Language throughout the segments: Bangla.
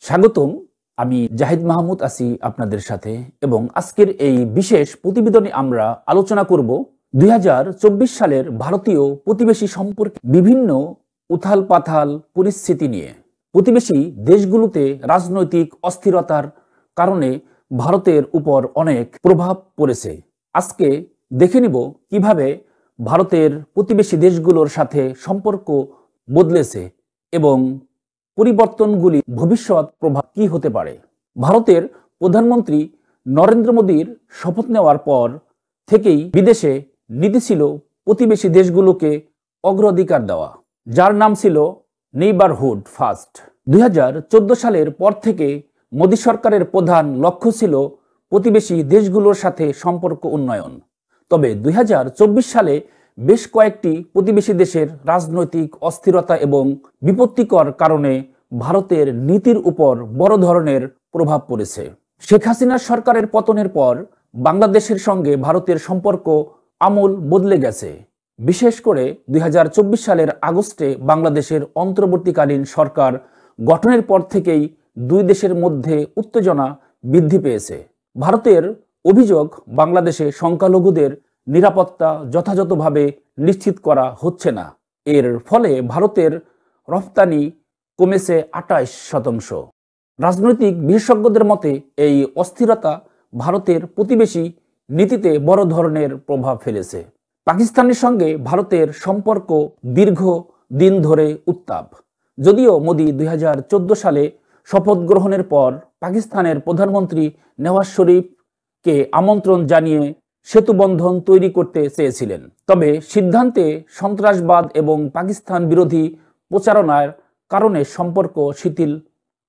স্বাগতম। আমি জাহিদ মাহমুদ আছি আপনাদের সাথে এবং আজকের এই বিশেষ প্রতিবেদনে আমরা আলোচনা করব ২০২৪ সালের ভারতীয় প্রতিবেশী সম্পর্কে বিভিন্ন উথাল পাথাল পরিস্থিতি নিয়ে। প্রতিবেশী দেশগুলোতে রাজনৈতিক অস্থিরতার কারণে ভারতের উপর অনেক প্রভাব পড়েছে। আজকে দেখে নিব কিভাবে ভারতের প্রতিবেশী দেশগুলোর সাথে সম্পর্ক বদলেছে এবং পরিবর্তনগুলি ভবিষ্যৎ প্রভাব কি হতে পারে। ভারতের প্রধানমন্ত্রী নরেন্দ্র মোদীর শপথ নেওয়ার পর থেকেই বিদেশে নীতি ছিল প্রতিবেশী দেশগুলোকে অগ্রাধিকার দেওয়া, যার নাম ছিল নেইবারহুড ফার্স্ট। ২০১৪ সালের পর থেকে মোদী সরকারের প্রধান লক্ষ্য ছিল প্রতিবেশী দেশগুলোর সাথে সম্পর্ক উন্নয়ন। তবে ২০২৪ সালে বেশ কয়েকটি প্রতিবেশী দেশের রাজনৈতিক অস্থিরতা এবং বিপত্তিকর কারণে ভারতের নীতির উপর বড় ধরনের প্রভাব পড়েছে। শেখ হাসিনার সরকারের পতনের পর বাংলাদেশের সঙ্গে ভারতের সম্পর্ক আমূল বদলে গেছে। বিশেষ করে ২০২৪ সালের আগস্টে বাংলাদেশের অন্তর্বর্তীকালীন সরকার গঠনের পর থেকেই দুই দেশের মধ্যে উত্তেজনা বৃদ্ধি পেয়েছে। ভারতের অভিযোগ, বাংলাদেশে সংখ্যালঘুদের নিরাপত্তা যথাযথভাবে নিশ্চিত করা হচ্ছে না। এর ফলে ভারতের রফতানি কমেছে ২৮%। রাজনৈতিক বিশেষজ্ঞদের মতে এই অস্থিরতা ভারতের প্রতিবেশী নীতিতে বড় ধরনের প্রভাব ফেলেছে। পাকিস্তানের সঙ্গে ভারতের সম্পর্ক দীর্ঘ দিন ধরে উত্তাপ। যদিও মোদী ২০১৪ সালে শপথ গ্রহণের পর পাকিস্তানের প্রধানমন্ত্রী নওয়াজ শরীফকে আমন্ত্রণ জানিয়ে সেতুবন্ধন তৈরি করতে চেয়েছিলেন, তবে সিদ্ধান্তে সন্ত্রাসবাদ এবং পাকিস্তান বিরোধী প্রচারণার কারণে সম্পর্ক শিথিল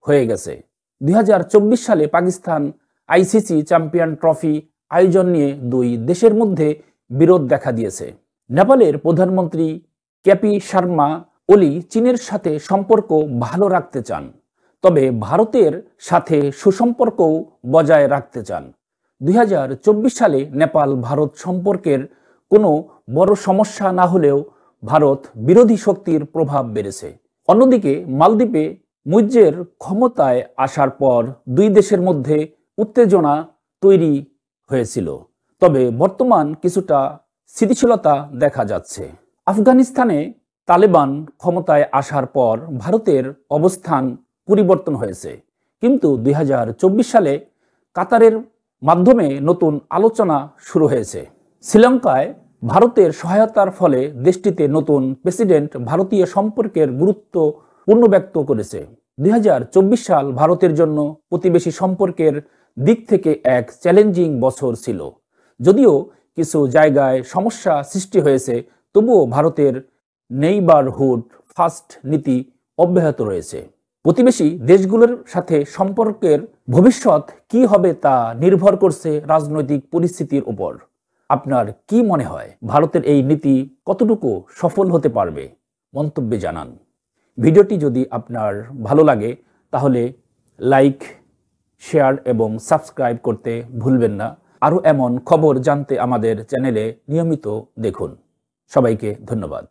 হয়ে গেছে। ২০২৪ সালে পাকিস্তান আইসিসি চ্যাম্পিয়ন ট্রফি আয়োজন নিয়ে দুই দেশের মধ্যে বিরোধ দেখা দিয়েছে। নেপালের প্রধানমন্ত্রী কেপি শর্মা ওলি চীনের সাথে সম্পর্ক ভালো রাখতে চান, তবে ভারতের সাথে সুসম্পর্কও বজায় রাখতে চান। ২০২৪ সালে নেপাল ভারত সম্পর্কের কোনো বড় সমস্যা না হলেও ভারত বিরোধী শক্তির প্রভাব বেড়েছে। অন্যদিকে মালদ্বীপে মুইজ্জের ক্ষমতায় আসার পর দুই দেশের মধ্যে উত্তেজনা তৈরি হয়েছিল, তবে বর্তমান কিছুটা স্থিতিশীলতা দেখা যাচ্ছে। আফগানিস্তানে তালেবান ক্ষমতায় আসার পর ভারতের অবস্থান পরিবর্তন হয়েছে, কিন্তু ২০২৪ সালে কাতারের মাধ্যমে নতুন আলোচনা শুরু হয়েছে। শ্রীলঙ্কায় ভারতের সহায়তার ফলে দেশটিতে নতুন প্রেসিডেন্ট ভারতীয় সম্পর্কের গুরুত্ব পুনর্ব্যক্ত করেছে। ২০২৪ সাল ভারতের জন্য প্রতিবেশী সম্পর্কের দিক থেকে এক চ্যালেঞ্জিং বছর ছিল। যদিও কিছু জায়গায় সমস্যা সৃষ্টি হয়েছে, তবুও ভারতের নেইবারহুড ফার্স্ট নীতি অব্যাহত রয়েছে। প্রতিবেশী দেশগুলোর সাথে সম্পর্কের ভবিষ্যৎ কি হবে তা নির্ভর করছে রাজনৈতিক পরিস্থিতির উপর। আপনার কি মনে হয়, ভারতের এই নীতি কতটুকু সফল হতে পারবে? মন্তব্যে জানান। ভিডিওটি যদি আপনার ভালো লাগে তাহলে লাইক, শেয়ার এবং সাবস্ক্রাইব করতে ভুলবেন না। আরও এমন খবর জানতে আমাদের চ্যানেলে নিয়মিত দেখুন। সবাইকে ধন্যবাদ।